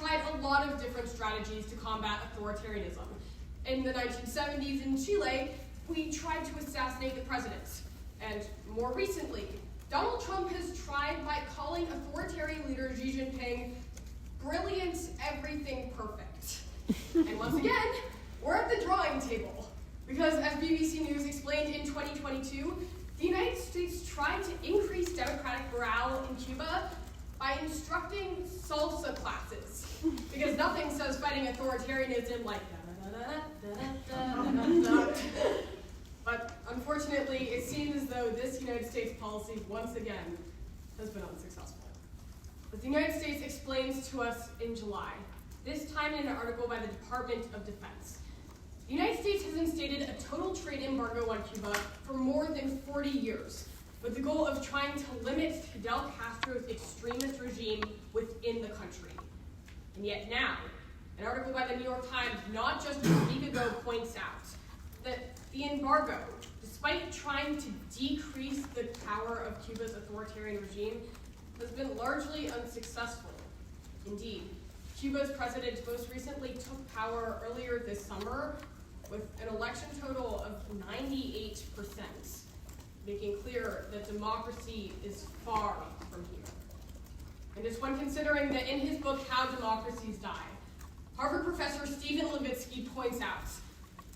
tried a lot of different strategies to combat authoritarianism. In the 1970s in Chile, we tried to assassinate the president. And more recently, Donald Trump has tried by calling authoritarian leader Xi Jinping brilliant, everything perfect. And once again, we're at the drawing table. Because as BBC News explained in 2022, the United States tried to increase democratic morale in Cuba by instructing salsa classes. Because nothing says fighting authoritarianism like da-da-da-da-da-da-da-da-da. But unfortunately, it seems as though this United States policy, once again, has been unsuccessful. As the United States explains to us in July, this time in an article by the Department of Defense, the United States has instated a total trade embargo on Cuba for more than 40 years, with the goal of trying to limit Fidel Castro's extremist regime within the country. And yet now, an article by the New York Times not just a week ago points out that the embargo, despite trying to decrease the power of Cuba's authoritarian regime, has been largely unsuccessful. Indeed, Cuba's president most recently took power earlier this summer with an election total of 98%, making clear that democracy is far from here. And it's when considering that in his book, How Democracies Die, Harvard professor Stephen Levitsky points out,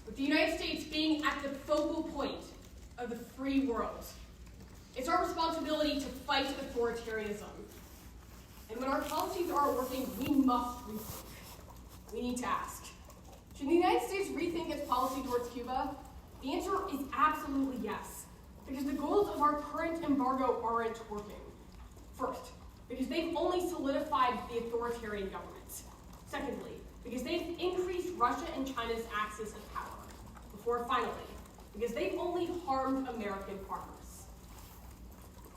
with the United States being at the focal point of the free world, it's our responsibility to fight authoritarianism. And when our policies aren't working, we must rethink. We need to ask, should the United States rethink its policy towards Cuba? The answer is absolutely yes, because the goals of our current embargo aren't working. First, because they've only solidified the authoritarian government. Secondly, because they've increased Russia and China's axis of power. Before finally, because they've only harmed American farmers.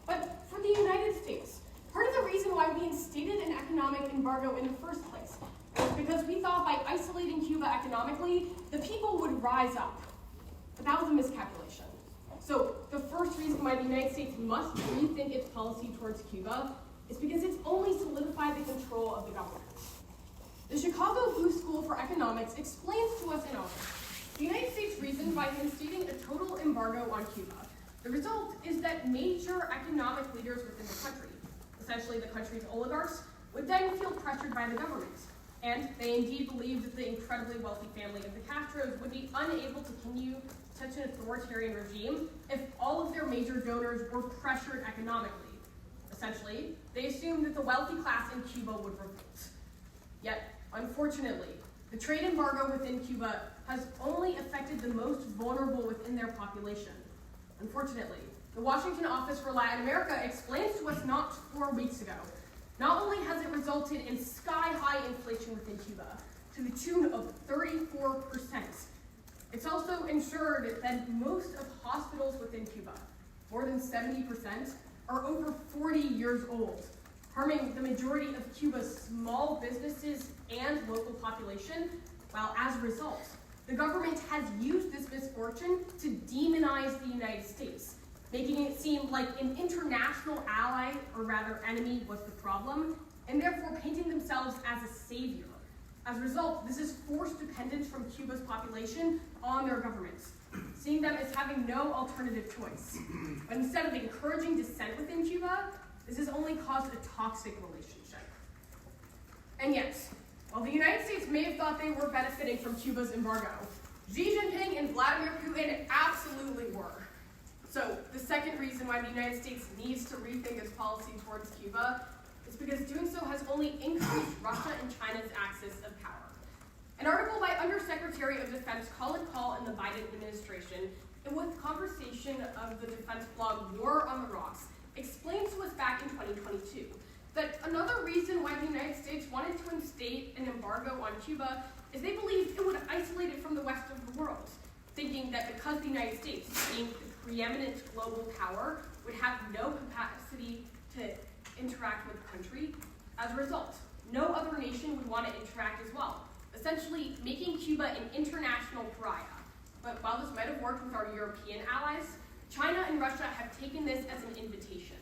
But for the United States, part of the reason why we instated an economic embargo in the first place was because we thought by isolating Cuba economically, the people would rise up. But that was a miscalculation. So the first reason why the United States must rethink its policy towards Cuba is because it's only solidified the control of the government. The Chicago Booth School for Economics explains to us in August the United States reason by instituting a total embargo on Cuba. The result is that major economic leaders within the country, essentially the country's oligarchs, would then feel pressured by the government. And they indeed believed that the incredibly wealthy family of the Castros would be unable to continue such an authoritarian regime if all of their major donors were pressured economically. Essentially, they assumed that the wealthy class in Cuba would revolt. Yet, unfortunately, the trade embargo within Cuba has only affected the most vulnerable within their population. Unfortunately, the Washington Office for Latin America explains to us not 4 weeks ago, not only has it resulted in sky-high inflation within Cuba, to the tune of 34%, it's also ensured that most of hospitals within Cuba, more than 70%, are over 40 years old, harming the majority of Cuba's small businesses and local population, while as a result, the government has used this misfortune to demonize the United States, making it seem like an international ally, or rather enemy, was the problem, and therefore painting themselves as a savior. As a result, this is forced dependence from Cuba's population on their governments, seeing them as having no alternative choice. But instead of encouraging dissent within Cuba, this has only caused a toxic relationship. And yet, while the United States may have thought they were benefiting from Cuba's embargo, Xi Jinping and Vladimir Putin absolutely were. So the second reason why the United States needs to rethink its policy towards Cuba is because doing so has only increased Russia and China's axis of power. An article by Undersecretary of Defense Colin Kahl in the Biden administration, and with conversation of the defense blog War on the Rocks, explains to us back in 2022 that another reason why the United States wanted to instate an embargo on Cuba is they believed it would isolate it from the rest of the world, thinking that because the United States, being the preeminent global power, would have no capacity to interact with the country, as a result, no other nation would want to interact as well, essentially making Cuba an international pariah. But while this might have worked with our European allies, China and Russia have taken this as an invitation.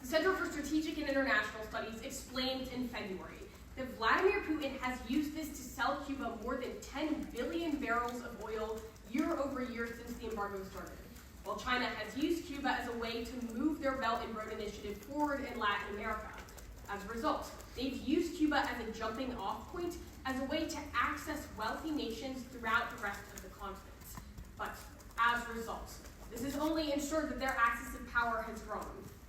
The Center for Strategic and International Studies explained in February that Vladimir Putin it has used this to sell Cuba more than 10 billion barrels of oil year over year since the embargo started, while China has used Cuba as a way to move their Belt and Road Initiative forward in Latin America. As a result, they've used Cuba as a jumping off point, as a way to access wealthy nations throughout the rest of the continent. But as a result, this has only ensured that their axis of power has grown,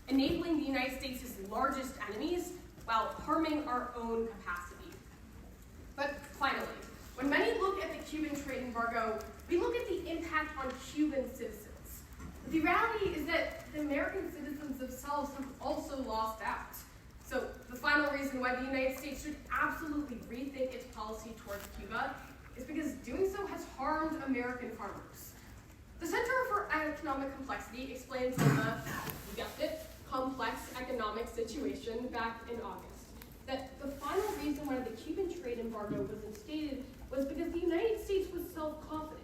enabling the United States' largest enemies while harming our own capacity. But finally, when many look at the Cuban trade embargo, we look at the impact on Cuban citizens. But the reality is that the American citizens themselves have also lost out. So the final reason why the United States should absolutely rethink its policy towards Cuba is because doing so has harmed American farmers. The Center for Economic Complexity explains the, you guessed it, complex economic situation back in August, that the final reason why the Cuban trade embargo was instated was because the United States was self-confident,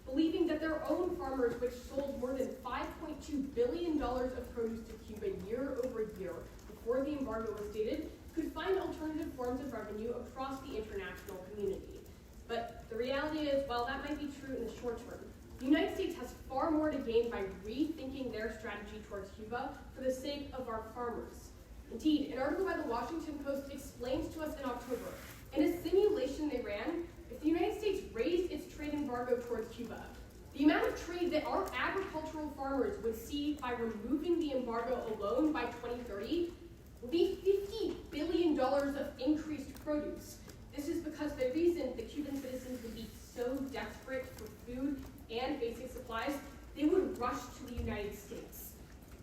believing that their own farmers, which sold more than $5.2 billion of produce to Cuba year over year before the embargo was stated, could find alternative forms of revenue across the international community. But the reality is, while that might be true in the short term, the United States has far more to gain by rethinking their strategy towards Cuba for the sake of our farmers. Indeed, an article by the Washington Post explains to us in October, in a simulation they ran, if the United States raised its trade embargo towards Cuba, the amount of trade that our agricultural farmers would see by removing the embargo alone by 2030 would be $50 billion of increased produce. This is because the reason the Cuban citizens would be so desperate for food and basic supplies, they would rush to the United States.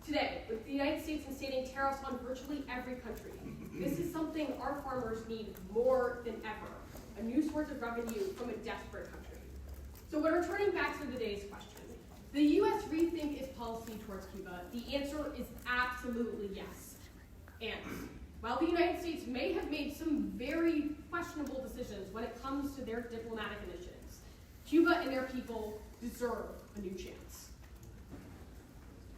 Today, with the United States instating tariffs on virtually every country, this is something our farmers need more than ever, a new source of revenue from a desperate country. So when returning back to today's question, the U.S. rethink its policy towards Cuba? The answer is absolutely yes. And while the United States may have made some very questionable decisions when it comes to their diplomatic initiatives, Cuba and their people deserve a new chance.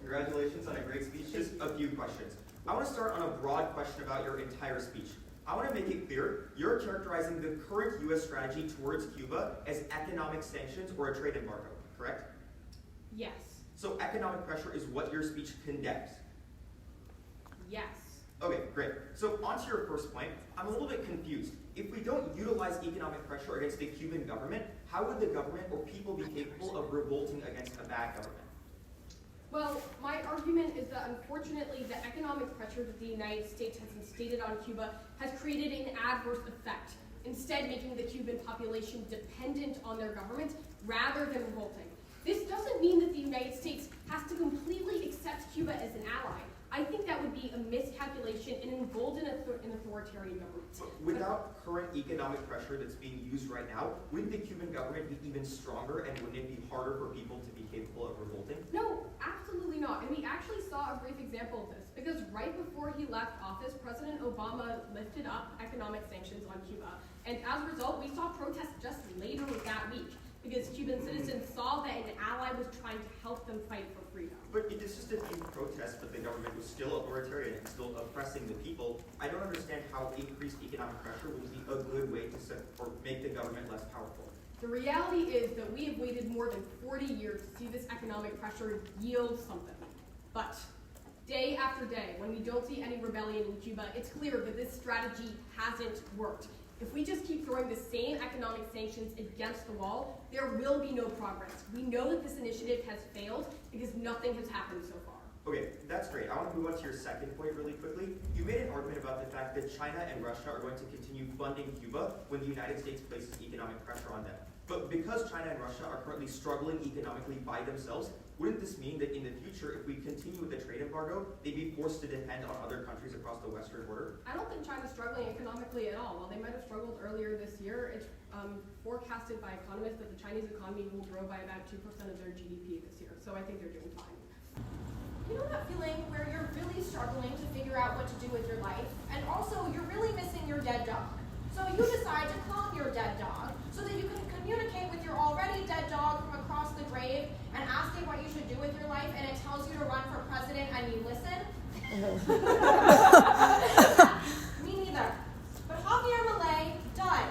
Congratulations on a great speech. Just a few questions. I want to start on a broad question about your entire speech. I want to make it clear, you're characterizing the current U.S. strategy towards Cuba as economic sanctions or a trade embargo, correct? Yes. So economic pressure is what your speech condemns? Yes. Okay, great. So on to your first point, I'm a little bit confused. If we don't utilize economic pressure against the Cuban government, how would the government or people be capable of revolting against a bad government? Well, my argument is that unfortunately the economic pressure that the United States has instated on Cuba has created an adverse effect, instead making the Cuban population dependent on their government rather than revolting. This doesn't mean that the United States has to completely accept Cuba as an ally. I think that would be a miscalculation and embolden an authoritarian government. Without current economic pressure that's being used right now, wouldn't the Cuban government be even stronger, and wouldn't it be harder for people to be capable of revolting? No, absolutely not. And we actually saw a brief example of this, because right before he left office, President Obama lifted up economic sanctions on Cuba. And as a result, we saw protests just later that week, because Cuban citizens saw that an ally was trying to help them fight for freedom. But it is just a few protests, but the government was still authoritarian and still oppressing the people. I don't understand how increased economic pressure would be a good way to or make the government less powerful. The reality is that we have waited more than 40 years to see this economic pressure yield something. But day after day, when we don't see any rebellion in Cuba, it's clear that this strategy hasn't worked. If we just keep throwing the same economic sanctions against the wall, there will be no progress. We know that this initiative has failed because nothing has happened so far. Okay, that's great. I want to move on to your second point really quickly. You made an argument about the fact that China and Russia are going to continue funding Cuba when the United States places economic pressure on them. But because China and Russia are currently struggling economically by themselves, wouldn't this mean that in the future, if we continue with the trade embargo, they'd be forced to depend on other countries across the western border? I don't think China's struggling economically at all. While they might have struggled earlier this year, it's forecasted by economists that the Chinese economy will grow by about 2% of their GDP this year. So I think they're doing fine. You know that feeling where you're really struggling to figure out what to do with your life, and also you're really missing your dead dog. So you decide to clone your dead dog so that you can communicate with your already dead dog from across the grave and ask it what you should do with your life, and it tells you to run for president and you listen? Me neither. But Javier Milei does.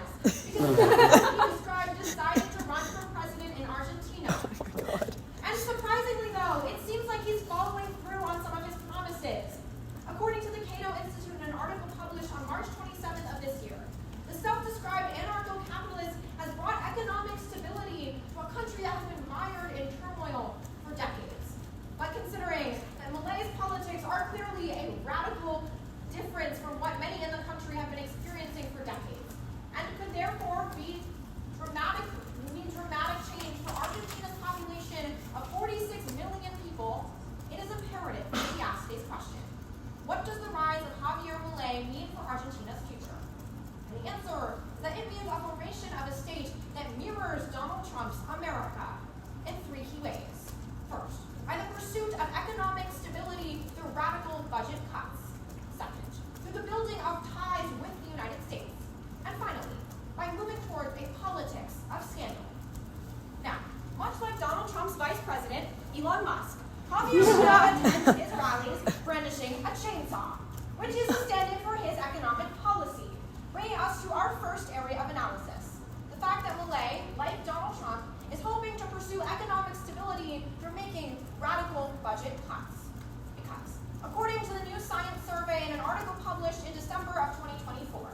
Elon Musk, Javier attends his rallies brandishing a chainsaw, which is a stand-in for his economic policy, bringing us to our first area of analysis. The fact that Milei, like Donald Trump, is hoping to pursue economic stability through making radical budget cuts. Because, according to the new Science survey in an article published in December of 2024,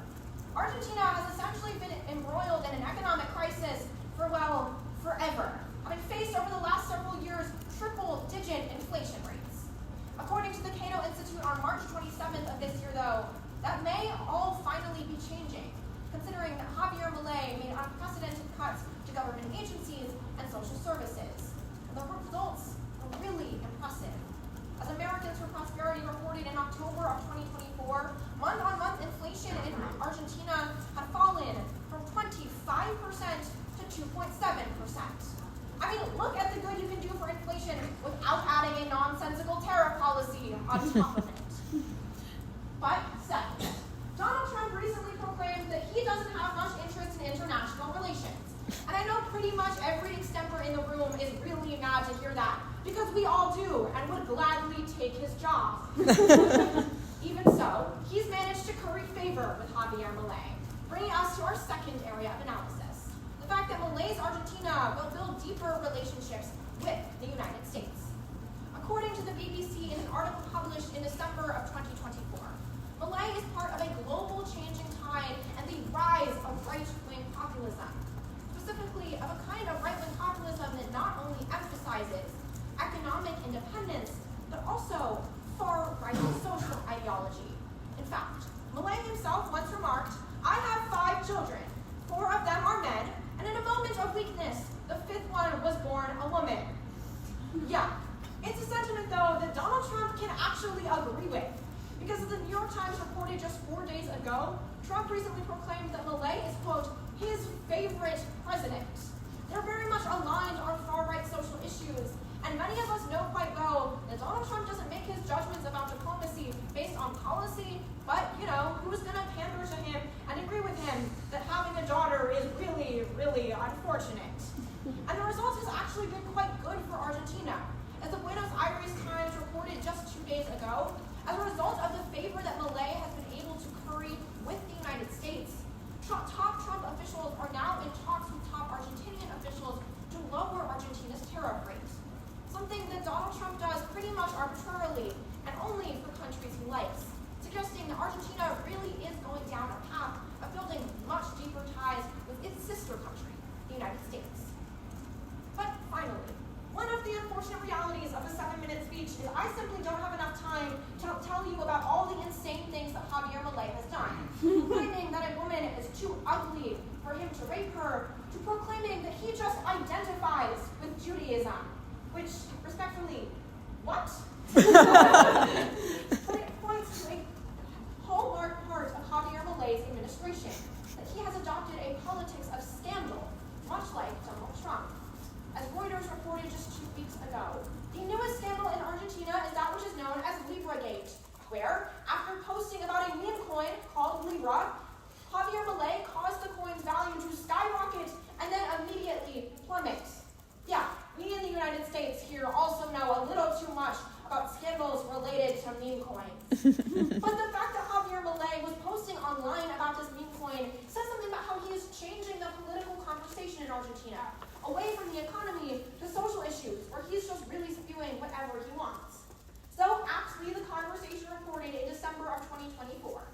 Argentina has essentially been embroiled in an economic crisis for, well, forever, having faced over the last several years triple-digit inflation rates. According to the Cato Institute on March 27th of this year, though, that may all finally be changing, considering that Javier Milei made unprecedented cuts to government agencies and social services. And the results are really impressive. As Americans for Prosperity reported in October of 2024, month-on-month inflation in Argentina had fallen from 25% to 2.7%. I mean, look at the good you can do for inflation without adding a nonsensical tariff policy on top of it. But second, Donald Trump recently proclaimed that he doesn't have much interest in international relations. And I know pretty much every extemper in the room is really mad to hear that, because we all do and would gladly take his job. Even so, he's managed to curry favor with Javier Milei, bringing us to our second area of analysis. The fact that Milei's Argentina will build deeper relationships with the United States. According to the BBC in an article published in December of 2024, Milei is part of a global changing tide and the rise of right-wing populism, specifically of a kind of right-wing populism that not only emphasizes economic independence, but also far-right social ideology. In fact, Milei himself once remarked, "I have 5 children. 4 of them are men, and in a moment of weakness, the 5th one was born a woman." Yeah, it's a sentiment, though, that Donald Trump can actually agree with. Because as the New York Times reported just 4 days ago, Trump recently proclaimed that Milei is, quote, his favorite president. They're very much aligned on far-right social issues, and many of us know quite well that Donald Trump doesn't make his judgments about diplomacy based on policy, but, who's going to pander to him and agree with him that having a daughter is really, really unfortunate. And the result has actually been quite good for Argentina. As the Buenos Aires Times reported just 2 days ago, as a result of the favor that Milei has been able to curry with the United States, top Trump officials are now in talks with top Argentinian officials to lower Argentina's tariff rate. Something that Donald Trump does pretty much arbitrarily and only for countries he likes, suggesting that Argentina really is going down a path of building much deeper ties with its sister country, the United States. But finally, one of the unfortunate realities of a 7-minute speech is I simply don't have enough time to tell you about all the insane things that Javier Milei has done. Claiming that a woman is too ugly for him to rape her, to proclaiming that he just identifies with Judaism, which, respectfully, what? But it points to a hallmark part of Javier Milei's administration, that he has adopted a politics of scandal, much like Donald Trump. As Reuters reported just 2 weeks ago, the newest scandal in Argentina is that which is known as Libragate, where, after posting about a meme coin called Libra, Javier Milei caused the coin's value to skyrocket and then immediately plummet. Yeah, we in the United States here also know a little too much about scandals related to meme coins. But the fact that Javier Milei was posting online about this meme coin says something about how he is changing the political conversation in Argentina, away from the economy to social issues, where he's just really spewing whatever he wants. So aptly, the conversation reported in December of 2024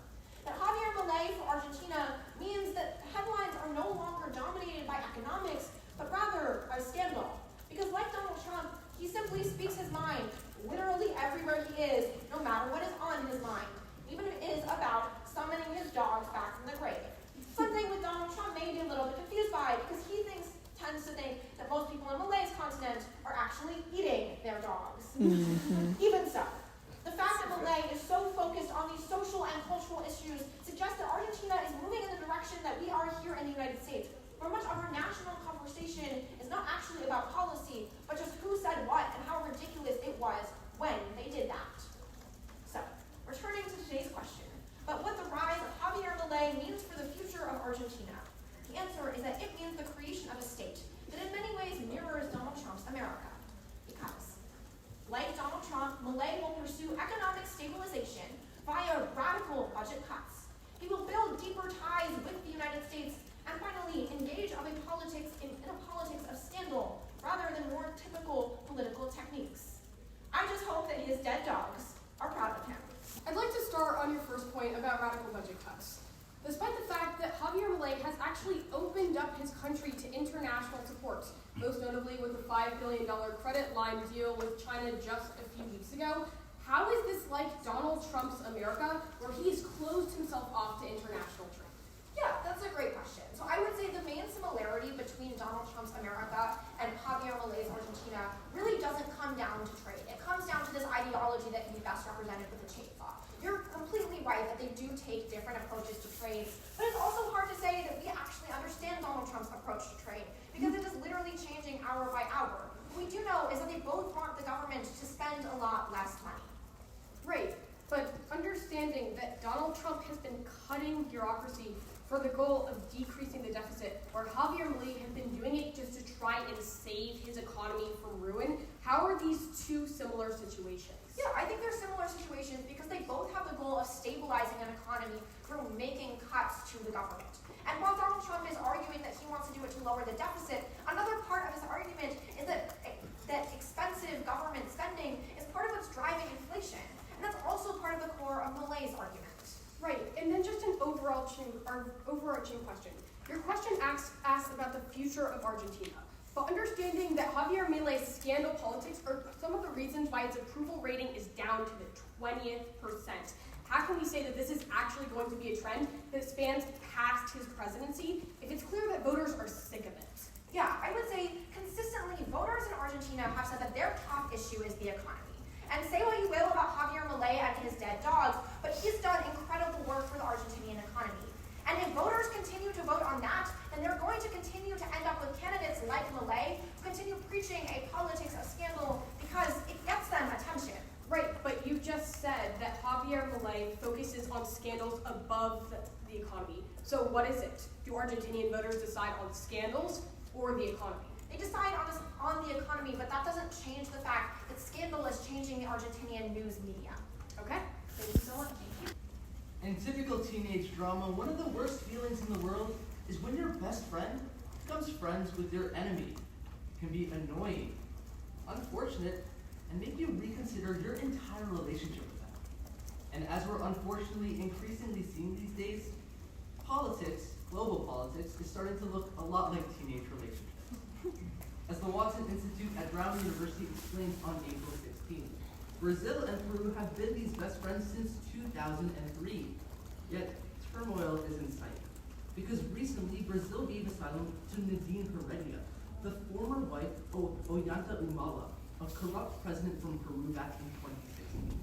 that Javier Milei for Argentina means that headlines are no longer dominated by economics, but rather by scandal. Because like Donald Trump, he simply speaks his mind literally everywhere he is, no matter what is on his mind, even if it is about summoning his dogs back from the grave. Something that Donald Trump may be a little bit confused by, because he tends to think that most people on Milei's continent are actually eating their dogs. Mm-hmm. Even so, the fact that Milei is so focused on these social and cultural issues suggests that Argentina is moving in the direction that we are here in the United States, where much of our national conversation is not actually about policy, but just who said what and how ridiculous it was when they did that. So, returning to today's question, but what the rise of Javier Milei means for the future of Argentina. The answer is that it means the creation of a state that in many ways mirrors Donald Trump's America. Because Like Donald Trump, Milei will pursue economic stabilization via radical budget cuts. He will build deeper ties with the United States and finally engage in a politics of scandal rather than more typical political techniques. I just hope that his dead dogs are proud of him. I'd like to start on your first point about radical budget cuts. Despite the fact that Javier Milei has actually opened up his country to international support, most notably with a $5 billion credit line deal with China just a few weeks ago, how is this like Donald Trump's America, where he's closed himself off to international trade? Yeah, that's a great question. So I would say the main similarity between Donald Trump's America and Javier Milei's Argentina really doesn't come down to trade. It comes down to this ideology that can be best represented with a chainsaw. You're completely right that they do take different approaches to trade, but it's also hard to say that we actually understand Donald Trump's approach to trade because it is literally changing hour by hour. What we do know is that they both want the government to spend a lot less money. Right, but understanding that Donald Trump has been cutting bureaucracy for the goal of decreasing the deficit, where Javier Milei has been doing it just to try and save his economy from ruin, how are these two similar situations? Yeah, I think they're similar situations because they both have the goal of stabilizing an economy through making cuts to the government. And while Donald Trump is arguing that he wants to do it to lower the deficit, another part of his argument is that expensive government spending is part of what's driving inflation. And that's also part of the core of Milei's argument. Right, and then just an overarching question. Your question asks about the future of Argentina, but understanding that Javier Milei's scandal politics are some of the reasons why its approval rating is down to the 20th percent. How can we say that this is actually going to be a trend that spans past his presidency if it's clear that voters are sick of it? Yeah, I would say consistently voters in Argentina have said that their top issue is the economy. And say what you will about Javier Milei and his dead dogs, but he's done incredible work for the Argentinian economy. And if voters continue to vote on that, then they're going to continue to end up with candidates like Milei who continue preaching a politics of scandal because it gets them attention. Right, but you just said that Javier Milei focuses on scandals above the economy. So what is it? Do Argentinian voters decide on scandals or the economy? They decide on the economy, but that doesn't change the fact that scandal is changing the Argentinian news media. Okay, thank you so much. In typical teenage drama, one of the worst feelings in the world is when your best friend becomes friends with your enemy. It can be annoying, unfortunate, and make you reconsider your entire relationship with them. And as we're unfortunately increasingly seeing these days, politics, global politics, is starting to look a lot like teenage relationships. As the Watson Institute at Brown University explains on April 16th, Brazil and Peru have been these best friends since 2003. Yet, turmoil is in sight. Because recently, Brazil gave asylum to Nadine Heredia, the former wife of Ollanta Humala, a corrupt president from Peru back in 2016.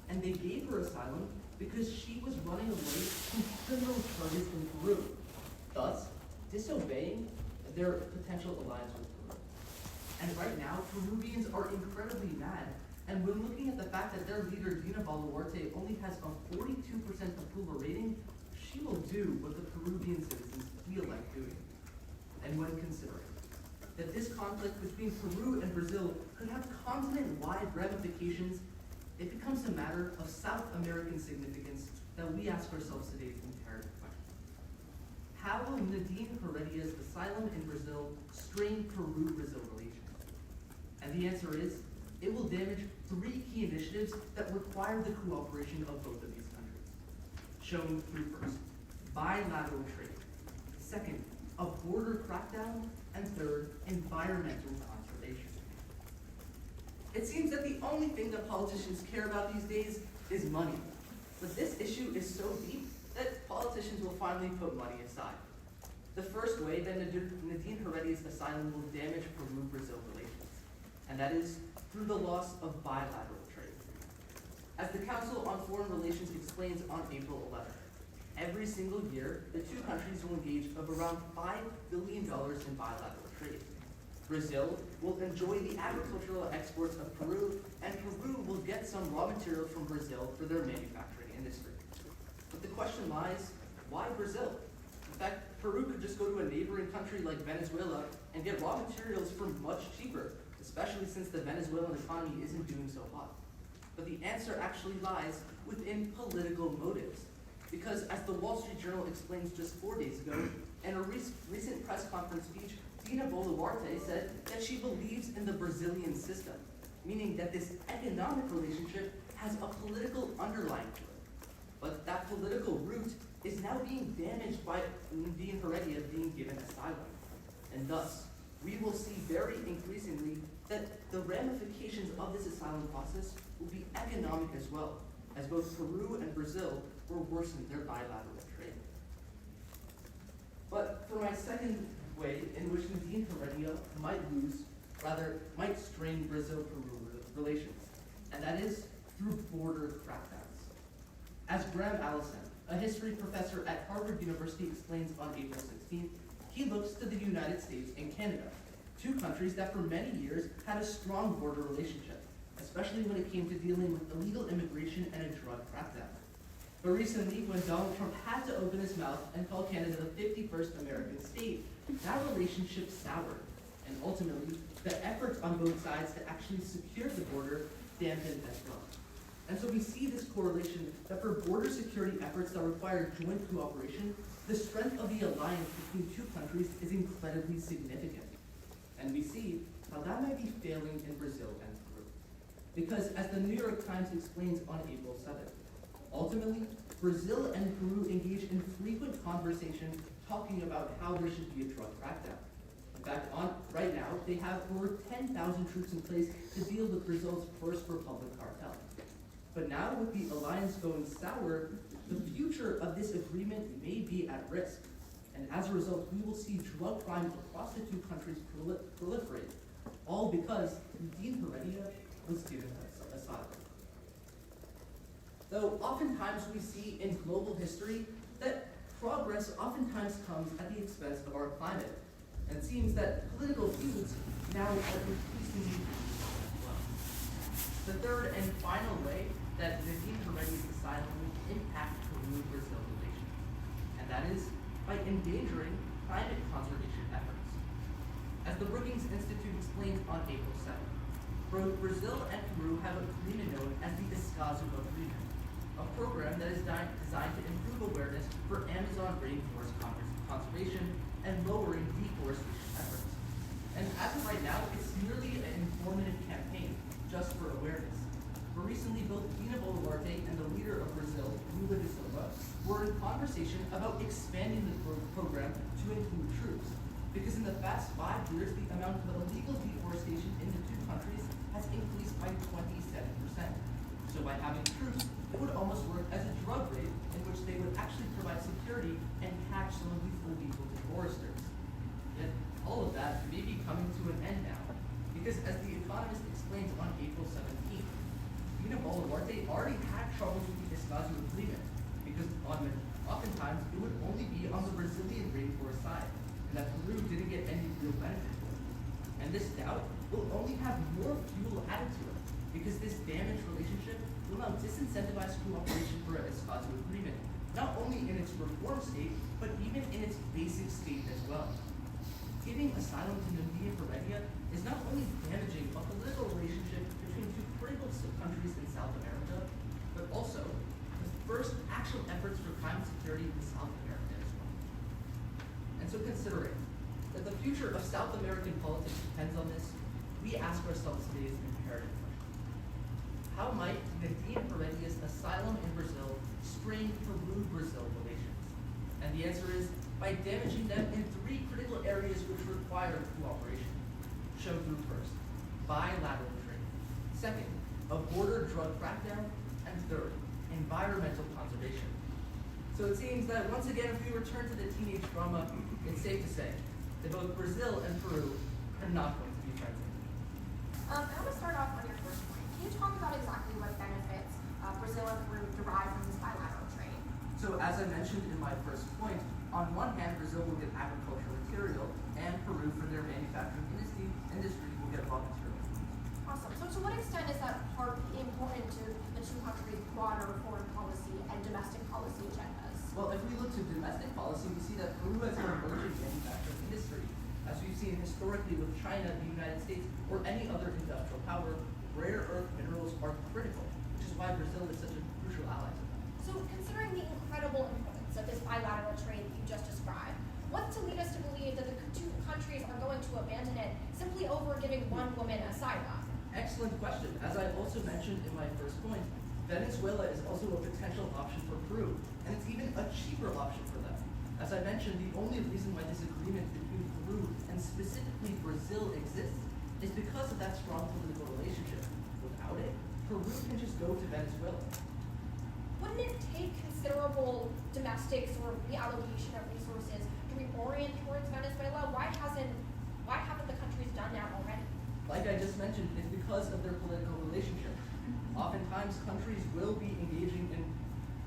And they gave her asylum because she was running away from criminal charges in Peru, thus disobeying their potential alliance with Peru. And right now, Peruvians are incredibly mad. And when looking at the fact that their leader, Dina Boluarte, only has a 42% approval rating, she will do what the Peruvian citizens feel like doing. And when considering that this conflict between Peru and Brazil could have continent-wide ramifications, it becomes a matter of South American significance that we ask ourselves today's imperative question. How will Nadine Heredia's asylum in Brazil strain Peru-Brazil relations? And the answer is, it will damage three key initiatives that require the cooperation of both of these countries. Shown through first, bilateral trade. Second, a border crackdown. And third, environmental conservation. It seems that the only thing that politicians care about these days is money. But this issue is so deep that politicians will finally put money aside. The first way that Nadine Heredia's asylum will damage Peru-Brazil relations, and that is through the loss of bilateral trade. As the Council on Foreign Relations explains on April 11th, every single year, the two countries will engage of around $5 billion in bilateral trade. Brazil will enjoy the agricultural exports of Peru, and Peru will get some raw materials from Brazil for their manufacturing industry. But the question lies, why Brazil? In fact, Peru could just go to a neighboring country like Venezuela and get raw materials for much cheaper, especially since the Venezuelan economy isn't doing so hot. But the answer actually lies within political motives. Because as the Wall Street Journal explains just 4 days ago, in a recent press conference speech, Dina Boluarte said that she believes in the Brazilian system, meaning that this economic relationship has a political underline to it. But that political root is now being damaged by Nadine Heredia being given asylum. And thus, we will see very increasingly that the ramifications of this asylum process will be economic as well, as both Peru and Brazil will worsen their bilateral trade. But for my second way in which Nadine Heredia might strain Brazil-Peru relations, and that is through border crackdowns. As Graham Allison, a history professor at Harvard University, explains on April 16th, he looks to the United States and Canada, two countries that for many years had a strong border relationship, especially when it came to dealing with illegal immigration and a drug crackdown. But recently, when Donald Trump had to open his mouth and call Canada the 51st American state, that relationship soured, and ultimately, the efforts on both sides to actually secure the border dampened as well. And so we see this correlation that for border security efforts that require joint cooperation, the strength of the alliance between two countries is incredibly significant. And we see how that might be failing in Brazil and Peru. Because as the New York Times explains on April 7th, ultimately, Brazil and Peru engage in frequent conversation talking about how there should be a drug crackdown. In fact, right now, they have over 10,000 troops in place to deal with Brazil's First Republic cartel. But now with the alliance going sour, the future of this agreement may be at risk. And as a result, we will see drug crime across the two countries proliferate, all because Nadine Heredia was given asylum. Though oftentimes we see in global history that progress oftentimes comes at the expense of our climate. And it seems that political feuds now are increasingly well. The third and final way that Nadine Heredia's asylum will impact Peru-Brazil relations, and that is by endangering climate conservation efforts. As the Brookings Institute explains on April 7th, both Brazil and Peru have an agreement known as the Escazú Agreement, a program that is designed to improve awareness for Amazon rainforest conservation and lowering deforestation efforts. And as of right now, it's merely an informative campaign just for awareness. But recently, both Dina Boluarte and the leader of Brazil, Lula da Silva, were in conversation about expanding the program to include troops. Because in the past 5 years, the amount of illegal deforestation in the two countries has increased by 27%. So by having troops, it would almost work as a drug raid in which they would actually provide security and catch some of these illegal deforesters. Yet all of that may be coming to an end now, because as The Economist explains on April 17th, Dina Boluarte already had troubles with the Escazú Agreement, because oftentimes it would only be on the Brazilian rainforest side, and that Peru didn't get any real benefit from it. And this doubt will only have more fuel added to it, because this damaged relationship will now disincentivize cooperation for an Escazú Agreement, not only in its reform state, but even in its basic state as well. Giving asylum to Nadine Heredia is not only damaging a political relationship between two critical countries in South America, but also the first actual efforts for climate security in South America as well. And so considering that the future of South American politics depends on this, we ask ourselves today's imperative question. How might Nadine Heredia's asylum in Brazil strain Peru-Brazil relations? And the answer is by damaging them in 3 critical areas which require cooperation. Shown through first, bilateral trade. Second, a border drug crackdown. And third, environmental conservation. So it seems that once again, if we return to the teenage drama, it's safe to say that both Brazil and Peru are not going to be friends anymore. I want to start off on your first point. Can you talk about exactly what benefits Brazil and Peru derive from this bilateral trade? So as I mentioned in my first point, on one hand, Brazil will get agricultural material, and Peru, for their manufacturing industry will get raw material. Awesome. So to what extent is that part important to the two countries' broader foreign policy and domestic policy agendas? Well, if we look to domestic policy, we see that Peru has an emerging manufacturing industry. As we've we've seen historically with China, the United States, or any other industrial power, rare earth minerals are critical, which is why Brazil is such a crucial ally to them. So considering the incredible importance of this bilateral trade that you just described, what's to lead us to believe that the two countries are going to abandon it simply over giving one woman asylum? Excellent question. As I also mentioned in my first point, Venezuela is also a potential option for Peru, and it's even a cheaper option for them. As I mentioned, the only reason why this agreement between Peru and specifically Brazil exists is because of that strong political relationship. Without it, Peru can just go to Venezuela. Wouldn't it take considerable domestic sort of reallocation of resources to reorient towards Venezuela? Why haven't the countries done that already? Like I just mentioned, it's because of their political relationship. Oftentimes, countries will be engaging in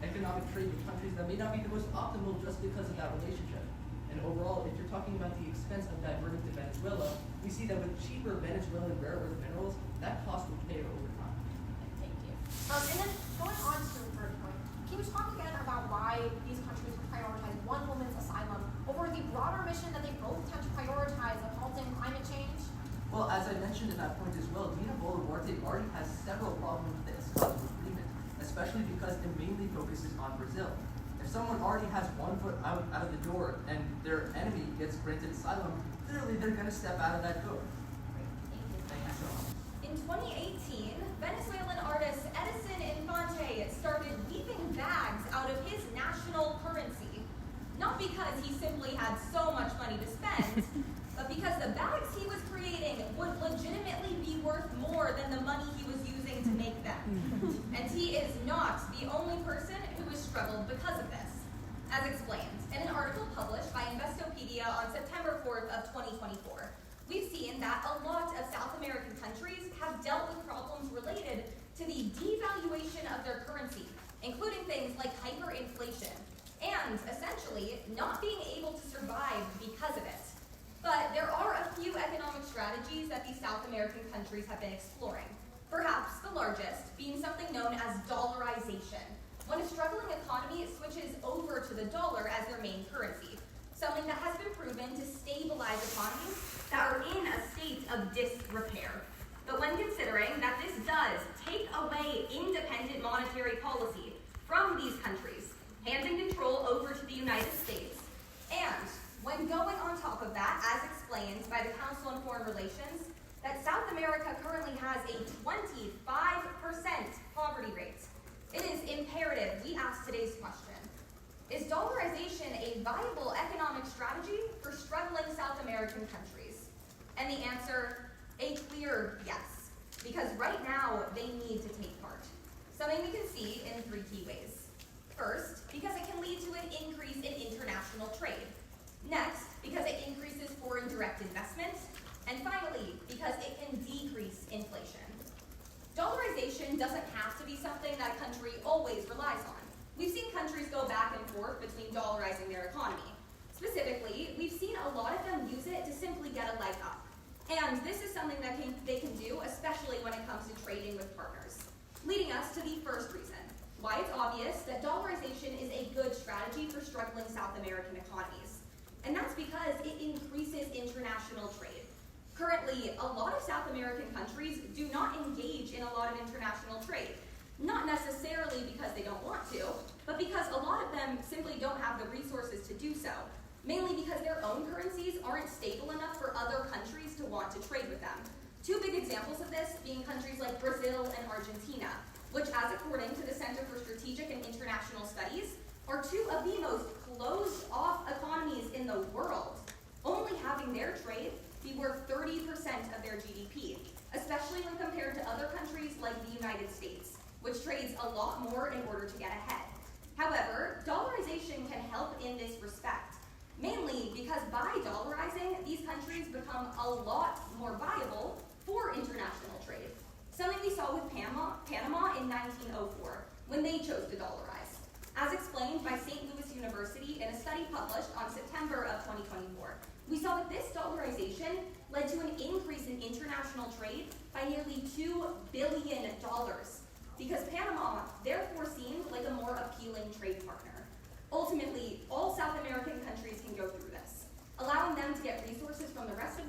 economic trade with countries that may not be the most optimal just because of that relationship. And overall, if you're talking about the expense of diverting to Venezuela, we see that with cheaper Venezuelan rare earth minerals, that cost will pay over time. Thank you. And then going on to your third point, can you talk again about why these countries would prioritize one woman's asylum over the broader mission that they both tend to prioritize of halting climate change? Well, as I mentioned in that point as well, Dina Boluarte already has several problems with the asylum agreement, especially because it mainly focuses on Brazil. If someone already has one foot out of the door and their enemy gets granted asylum, clearly they're going to step out of that door. Thank you so much. In 2018, Venezuelan artist Edison Infante started weaving bags out of his national currency, not because he simply had so much money to spend, but because the bags he was creating would legitimately be worth more than the money he was using to make them. And he is not the only person who has struggled because of this. As explained in an article published by Investopedia on September 4th of 2024, we've seen that a lot of South American countries have dealt with problems related to the devaluation of their currency, including things like hyperinflation, and essentially not being able to survive because of it. But there are a few economic strategies that these South American countries have been exploring. Perhaps the largest being something known as dollarization, when a struggling economy switches over to the dollar as their main currency, something that has been proven to stabilize economies that are in a state of disrepair. But when considering that this does take away independent monetary policy from these countries, handing control over to the United States, and when going on top of that, as explained by the Council on Foreign Relations, that South America currently has a 25% poverty rate, it is imperative we ask today's question: is dollarization a viable economic strategy for struggling South American countries? And the answer, a clear yes, because right now they need to take part. Something we can see in three key ways. First, because it can lead to an increase in international trade. Next, because it increases foreign direct investment. And finally, because it can decrease inflation. Dollarization doesn't have to be something that a country always relies on. We've seen countries go back and forth between dollarizing their economy. Specifically, we've seen a lot of them use it to simply get a leg up. And this is something that they can do, especially when it comes to trading with partners. Leading us to the first reason, why it's obvious that dollarization is a good strategy for struggling South American economies. And that's because it increases international trade. Currently, a lot of South American countries do not engage in a lot of international trade. Not necessarily because they don't want to, but because a lot of them simply don't have the resources to do so. Mainly because their own currencies aren't stable enough for other countries to want to trade with them. Two big examples of this being countries like Brazil and Argentina, which, as according to the Center for Strategic and International Studies, are two of the most closed-off economies in the world, only having their trade be worth 30% of their GDP, especially when compared to other countries like the United States, which trades a lot more in order to get ahead. However, dollarization can help in this respect, mainly because by dollarizing, these countries become a lot more viable for international trade. Something we saw with Panama in 1904, when they chose to dollarize. As explained by St. Louis University in a study published on September of 2024, we saw that this dollarization led to an increase in international trade by nearly $2 billion, because Panama therefore seemed like a more appealing trade partner. Ultimately, all South American countries can go through this, allowing them to get resources from the rest of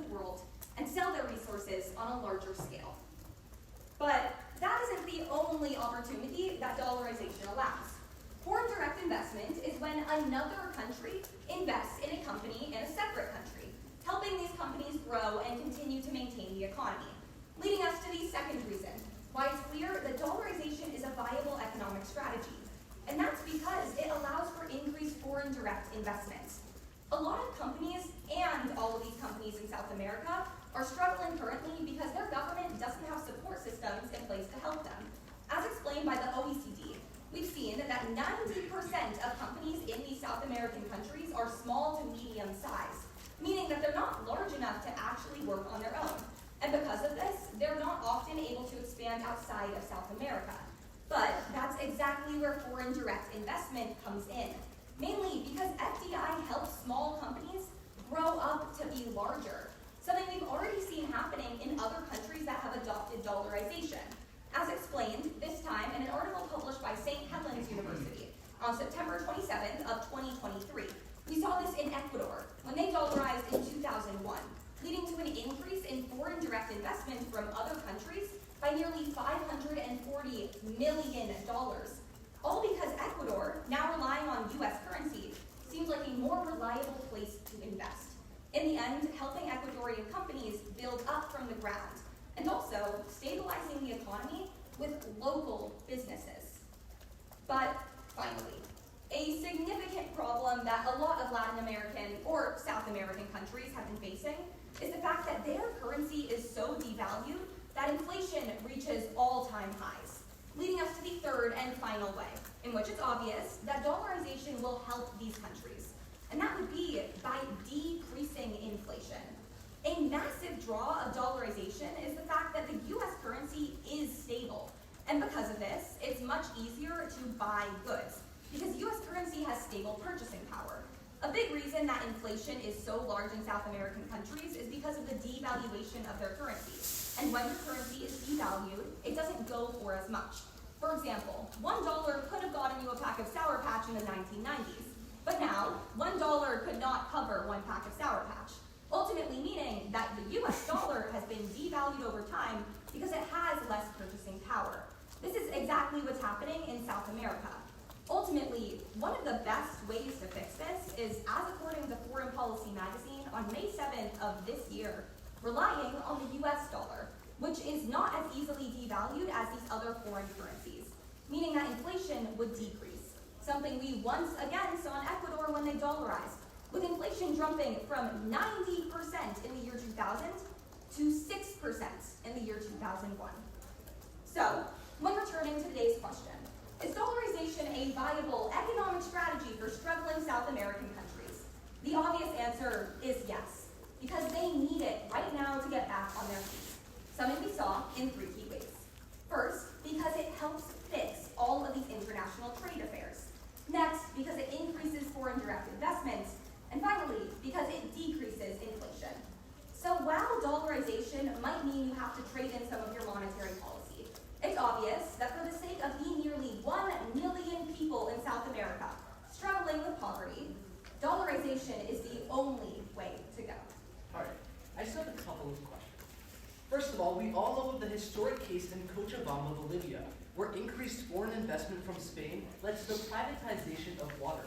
another country invests in a company in a separate country, helping these companies grow and continue to maintain the economy. Leading us to the second reason why it's clear that dollarization is a viable economic strategy. And that's because it allows for increased foreign direct investments. A lot of companies, and all of these companies in South America, are struggling currently because their government doesn't have support systems in place to help them. As explained by the OECD, we've seen that 90% of companies in these South American countries are small to medium size, meaning that they're not large enough to actually work on their own. And because of this, they're not often able to expand outside of South America. But that's exactly where foreign direct investment comes in, mainly because FDI helps small companies grow up to be larger, something we've already seen happening in other countries that have adopted dollarization. As explained, this time in an article published by St. Helens University on September 27th of 2023. We saw this in Ecuador when they dollarized in 2001, leading to an increase in foreign direct investment from other countries by nearly $540 million. All because Ecuador, now relying on US currency, seems like a more reliable place to invest. In the end, helping Ecuadorian companies build up from the ground, and also stabilizing the economy with local businesses. But finally, a significant problem that a lot of Latin American or South American countries have been facing is the fact that their currency is so devalued that inflation reaches all-time highs, leading us to the third and final way, in which it's obvious that dollarization will help these countries, and that would be by decreasing inflation. A massive draw of dollarization is the fact that the US currency is stable, and because of this, it's much easier to buy goods, because US currency has stable purchasing power. A big reason that inflation is so large in South American countries is because of the devaluation of their currency. And when your currency is devalued, it doesn't go for as much. For example, $1 could have gotten you a pack of Sour Patch in the 1990s, but now $1 could not cover one pack of Sour Patch, ultimately meaning that the US dollar has been devalued over time because it has less purchasing power. This is exactly what's happening in South America. Ultimately, one of the best ways to fix this is, as according to Foreign Policy magazine on May 7th of this year, relying on the US dollar, which is not as easily devalued as these other foreign currencies, meaning that inflation would decrease, something we once again saw in Ecuador when they dollarized, with inflation jumping from 90% in the year 2000 to 6% in the year 2001. So, when returning to today's question, is dollarization a viable economic strategy for struggling South American countries? The obvious answer is yes, because they need it right now to get back on their feet. Something we saw in 3 key ways. First, because it helps fix all of these international trade affairs. Next, because it increases foreign direct investments. And finally, because it decreases inflation. So while dollarization might mean you have to trade in some of your monetary policy, it's obvious that for the sake of the nearly 1 million people in South America struggling with poverty, dollarization is the only way to go. All right, I just have a couple of questions. First of all, we all know of the historic case in Cochabamba, Bolivia, where increased foreign investment from Spain led to the privatization of water.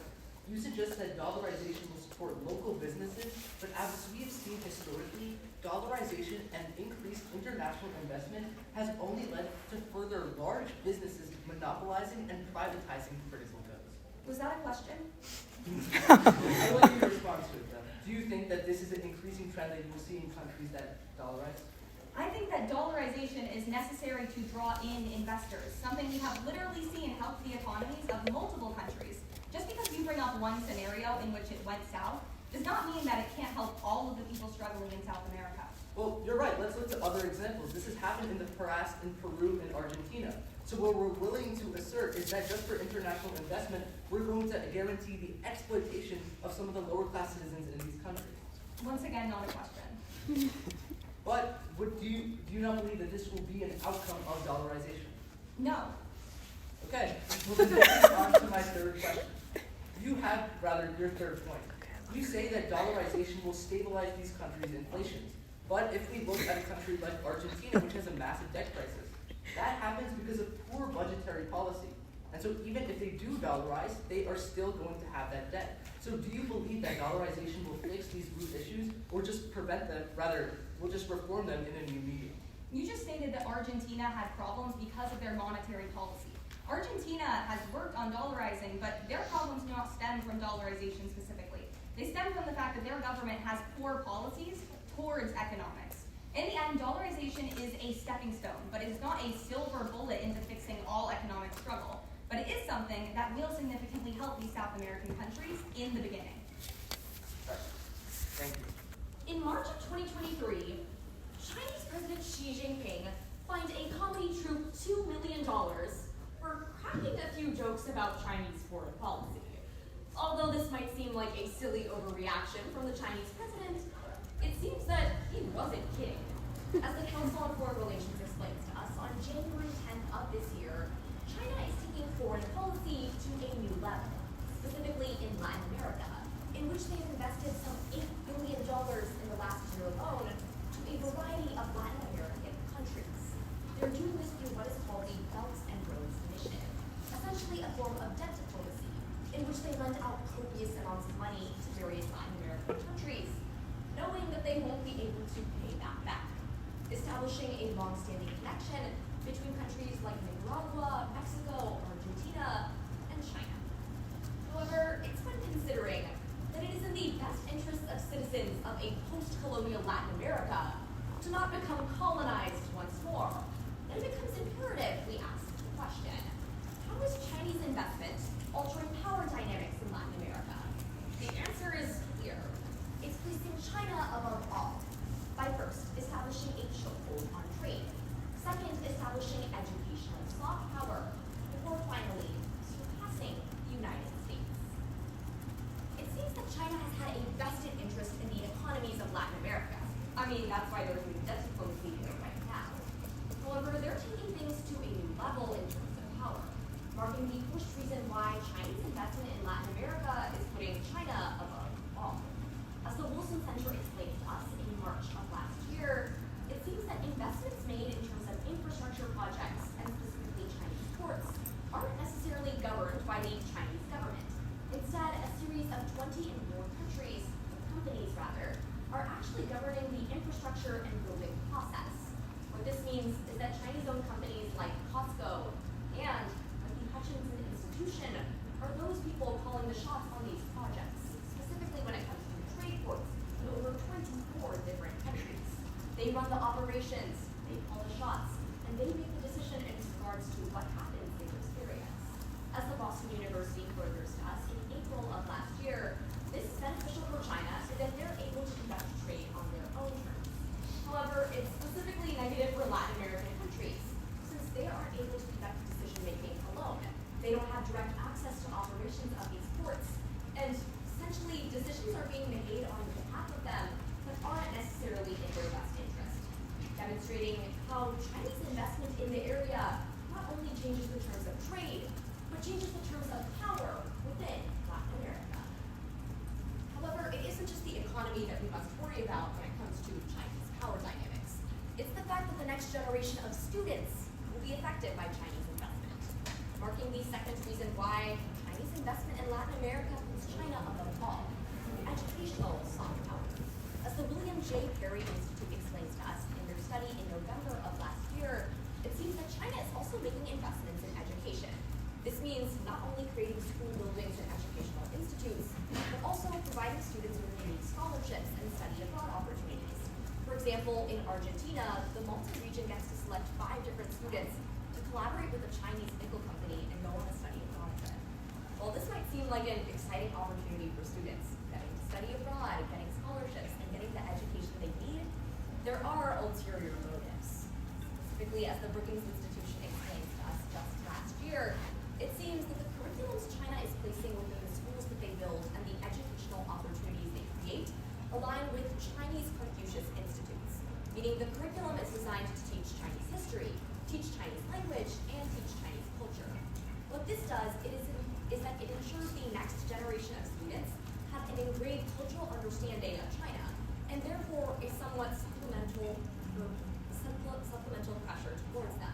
You suggest that dollarization will support local businesses, but as we have seen historically, dollarization and increased international investment has only led to further large businesses monopolizing and privatizing critical goods. Was that a question? I'd like you to respond to it, then. Do you think that this is an increasing trend that you will see in countries that dollarize? I think that dollarization is necessary to draw in investors, something we have literally seen help the economies of multiple countries. Just because you bring up one scenario in which it went south does not mean that it can't help all of the people struggling in South America. Well, you're right. Let's look at other examples. This has happened in the past in Peru and Argentina. So what we're willing to assert is that just for international investment, we're going to guarantee the exploitation of some of the lower class citizens in these countries. Once again, not a question. But do you not believe that this will be an outcome of dollarization? No. Okay, moving on to my third question. Your third point. You say that dollarization will stabilize these countries' inflations. But if we look at a country like Argentina, which has a massive debt crisis, that happens because of poor budgetary policy. And so even if they do dollarize, they are still going to have that debt. So do you believe that dollarization will fix these root issues, or just prevent them, rather, will just reform them in a new medium? You just stated that Argentina had problems because of their monetary policy. Argentina has worked on dollarizing, but their problems do not stem from dollarization specifically. They stem from the fact that their government has poor policies towards economics. In the end, dollarization is a stepping stone, but it is not a silver bullet into fixing all economic struggle. But it is something that will significantly help these South American countries in the beginning. Thank you. In March of 2023, Chinese President Xi Jinping fined a comedy troupe $2 million for cracking a few jokes about Chinese foreign policy. Although this might seem like a silly overreaction from the Chinese president, it seems that he wasn't kidding. As the Council on Foreign Relations explains to us, on January 10th of this year, China is taking foreign policy to a new level, specifically in Latin America, in which they have invested some $8 billion in the last year alone to a variety of Latin American countries. They're doing this through what is called the Belt and Roads Initiative, essentially a form of debt diplomacy, in which they lend out copious amounts of money to various Latin American countries, knowing that they won't be able to pay that back, establishing a long-standing connection between countries like Nicaragua, Mexico, Argentina, and China. However, it's when considering that it is in the best interest of citizens of a post-colonial Latin America to not become colonized once more, that it becomes imperative we ask the question, how is Chinese investment altering power dynamics in Latin America? The answer is clear. It's placing China above all by first establishing a chokehold on trade, second, establishing educational soft power, before finally surpassing the United States. It seems that China has had a vested interest in the economies of Latin America. I mean, that's why they're doing debt diplomacy here right now. However, they're taking things to a new level in terms of power, marking the first reason why Chinese investment in Latin America is putting China above all. As the Wilson Center explained to us in March of last year, it seems that investments made in terms of infrastructure projects, and specifically Chinese ports, aren't necessarily governed by the Chinese government. Instead, a series of 20 and more companies rather, are actually governing the infrastructure and building process. What this means is that Chinese-owned companies like Costco and the Hutchinson Institution are those people calling the shots on these projects, specifically when it comes to trade ports in over 24 different countries. They run the operations, they call the shots, and they make the decision in regards to what happens in those areas. As the Boston University further discussed in April of last year, this is beneficial for China so that they're able to conduct trade on their own terms. However, it's specifically negative for Latin American countries, since they aren't able to conduct decision-making alone. They don't have direct access to operations of these ports, and essentially decisions are being made on behalf of them that aren't necessarily in their best interest, demonstrating how Chinese investment in the area not only changes the terms of trade, but changes the terms of power within Latin America. However, it isn't just the economy that we must worry about when it comes to Chinese power dynamics. It's the fact that the next generation of students will be affected by Chinese investment, marking the second reason why Chinese investment in Latin America puts China above all, educational soft power. As the William J. Perry Institute explains to us in their study in November of last year, it seems that China is also making investments in education. This means not only creating school buildings and educational institutes, but also providing students with unique scholarships and study abroad opportunities. For example, in Argentina, the Malta region gets to select 5 different students to collaborate with a Chinese nickel company and go on a study abroad trip. While this might seem like an exciting opportunity for students, getting to study abroad, getting scholarships, and getting the education they need, there are ulterior motives. Specifically, as the Brookings Institution explains to us just last year, it seems that the curriculums China is placing within the schools that they build and the educational opportunities they create align with Chinese Confucius institutes, meaning the curriculum is designed to teach Chinese history, teach Chinese language, and teach Chinese culture. What this does is that it ensures the next generation of students have an engraved cultural understanding of China, and therefore a somewhat supplemental pressure towards them.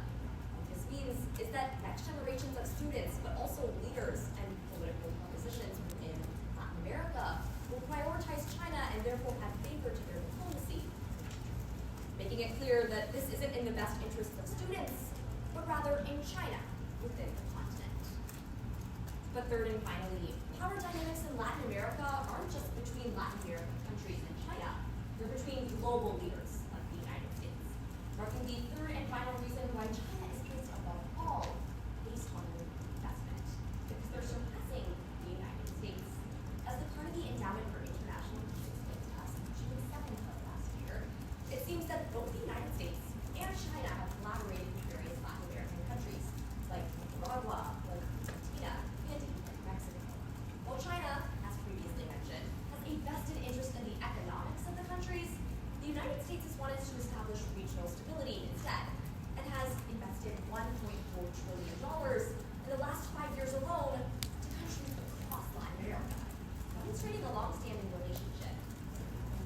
What this means is that next generations of students, but also leaders and political positions within Latin America, will prioritize China and therefore have favor to their diplomacy, making it clear that this isn't in the best interest of students, but rather in China within the continent. But third and finally, power dynamics in Latin America aren't just between Latin American countries and China, they're between global leaders of the United States, marking the third and final reason why China is placed above all based on investment, because they're surpassing the United States. As the Carnegie Endowment for International Peace explained to us on June 7th of last year, it seems that both the United States and China have collaborated with various Latin American countries, like Nicaragua, like Argentina, and even Mexico. While China, as previously mentioned, has a vested interest in the economics of the countries, the United States has wanted to establish regional stability instead, and has invested $1.4 trillion in the last 5 years alone to countries across Latin America, demonstrating a long-standing relationship.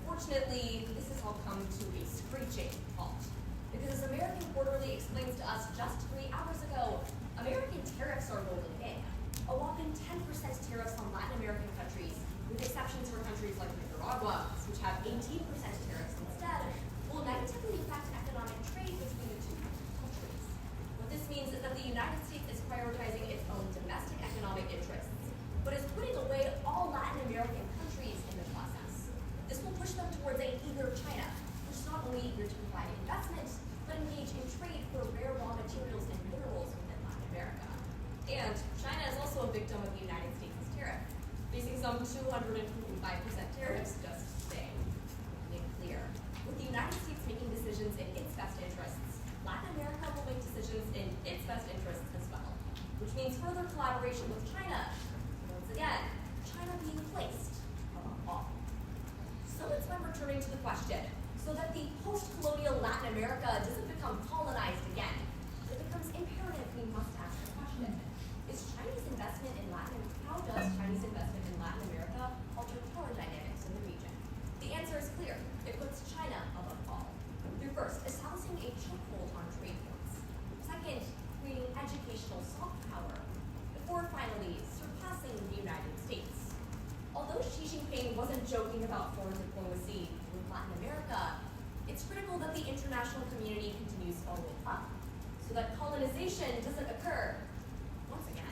Unfortunately, this has all come to a screeching halt, because as American Quarterly explains to us just 3 hours ago, American tariffs are rolling in. A whopping 10% tariffs on Latin American countries, with exceptions for countries like Nicaragua, which have 18% tariffs instead, will negatively affect economic trade between the two countries. What this means is that the United States is prioritizing its own domestic economic interests, but is putting away all Latin American countries in the process. This will push them towards a eager China, which is not only eager to provide investment, but engage in trade for rare raw materials and minerals within Latin America. And China is also a victim of the United States' tariff, facing some 225% tariffs just today. Make clear, with the United States making decisions in its best interests, Latin America will make decisions in its best interests as well, which means further collaboration with China. Once again, China being placed above all. So let's then returning to the question, so that the post-colonial Latin America doesn't become colonized again, it becomes imperative we must ask the question, how does Chinese investment in Latin America alter power dynamics in the region? The answer is clear. It puts China above all. Through first, establishing a chokehold on trade ports. Second, creating educational soft power. Before finally, surpassing the United States. Although Xi Jinping wasn't joking about foreign diplomacy with Latin America, it's critical that the international community continues to follow it up, so that colonization doesn't occur once again.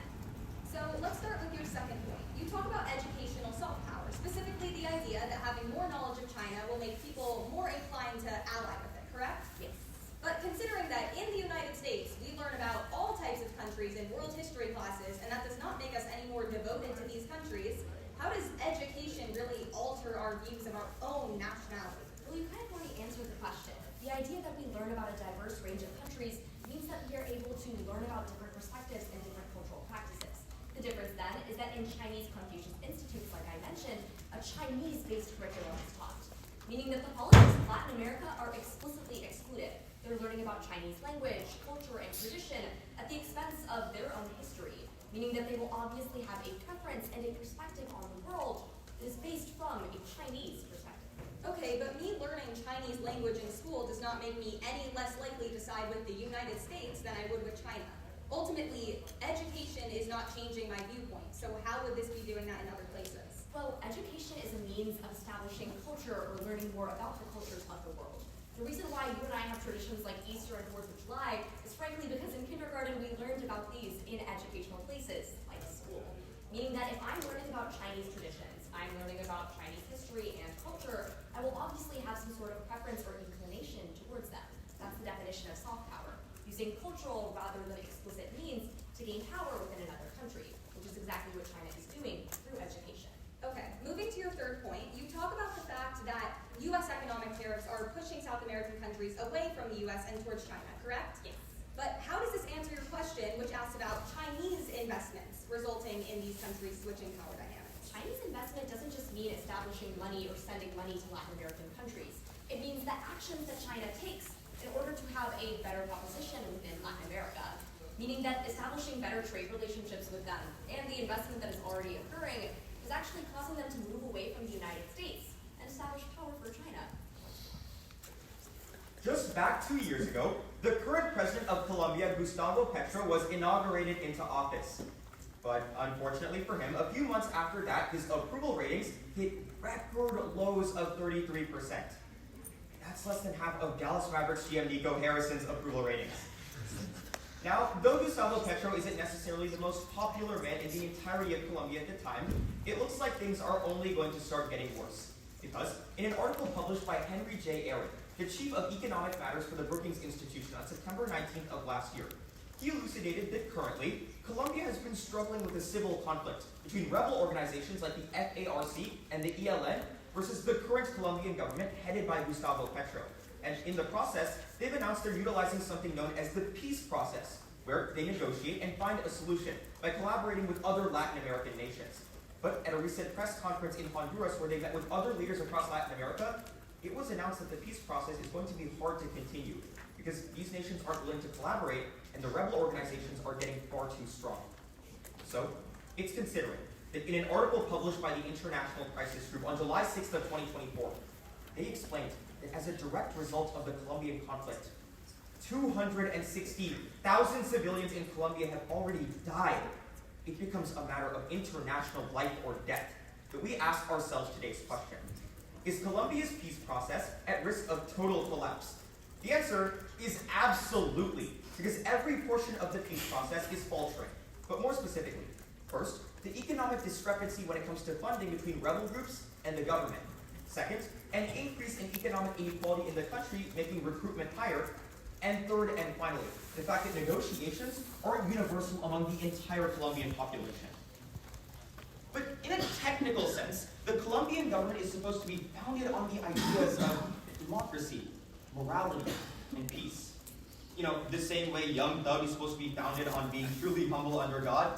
So let's start with your second point. You talk about educational soft power, specifically the idea that having more knowledge of China will make people more inclined to ally with it, correct? Yes. But considering that in the United States, we learn about all types of countries in world history classes, and that does not make us any more devoted to these countries, how does education really alter our views of our own nationality? Well, you kind of already answered the question. The idea that we learn about a diverse range of countries means that we are able to learn about different perspectives and different cultural practices. The difference then is that in Chinese Confucius Institutes, like I mentioned, a Chinese-based curriculum is taught, meaning that the politics of Latin America are explicitly excluded. They're learning about Chinese language, culture, and tradition at the expense of their own history, meaning that they will obviously have a preference and a perspective on the world that is based from a Chinese perspective. Okay, but me learning Chinese language in school does not make me any less likely to side with the United States than I would with China. Ultimately, education is not changing my viewpoint, so how would this be doing that in other places? Well, education is a means of establishing culture or learning more about the cultures of the world. The reason why you and I have traditions like Easter and 4th of July is frankly because in kindergarten we learned about these in educational places, like school. Meaning that if I'm learning about Chinese traditions, I'm learning about Chinese history and culture, I will obviously have some sort of preference or inclination towards them. That's the definition of soft power, using cultural rather than explicit means to gain power within another country, which is exactly what China is doing through education. Okay, moving to your third point, you talk about the fact that U.S. economic tariffs are pushing South American countries away from the U.S. and towards China, correct? Yes. But how does this answer your question, which asks about Chinese investments resulting in these countries switching power dynamics? Chinese investment doesn't just mean establishing money or sending money to Latin American countries. It means the actions that China takes in order to have a better proposition within Latin America, meaning that establishing better trade relationships with them and the investment that is already occurring is actually causing them to move away from the United States and establish power for China. Just back 2 years ago, the current president of Colombia, Gustavo Petro, was inaugurated into office. But unfortunately for him, a few months after that, his approval ratings hit record lows of 33%. That's less than half of Dallas Mavericks GM Nico Harrison's approval ratings. Now, though Gustavo Petro isn't necessarily the most popular man in the entirety of Colombia at the time, it looks like things are only going to start getting worse. Because in an article published by Henry J. Aaron, the chief of economic matters for the Brookings Institution on September 19th of last year, he elucidated that currently, Colombia has been struggling with a civil conflict between rebel organizations like the FARC and the ELN versus the current Colombian government headed by Gustavo Petro. And in the process, they've announced they're utilizing something known as the peace process, where they negotiate and find a solution by collaborating with other Latin American nations. But at a recent press conference in Honduras where they met with other leaders across Latin America, it was announced that the peace process is going to be hard to continue because these nations aren't willing to collaborate and the rebel organizations are getting far too strong. So, it's considering that in an article published by the International Crisis Group on July 6th of 2024, they explained that as a direct result of the Colombian conflict, 260,000 civilians in Colombia have already died. It becomes a matter of international life or death that we ask ourselves today's question. Is Colombia's peace process at risk of total collapse? The answer is absolutely, because every portion of the peace process is faltering. But more specifically, first, the economic discrepancy when it comes to funding between rebel groups and the government. Second, an increase in economic inequality in the country, making recruitment higher. And third and finally, the fact that negotiations aren't universal among the entire Colombian population. But in a technical sense, the Colombian government is supposed to be founded on the ideas of democracy, morality, and peace. You know, the same way Young Thug is supposed to be founded on being truly humble under God.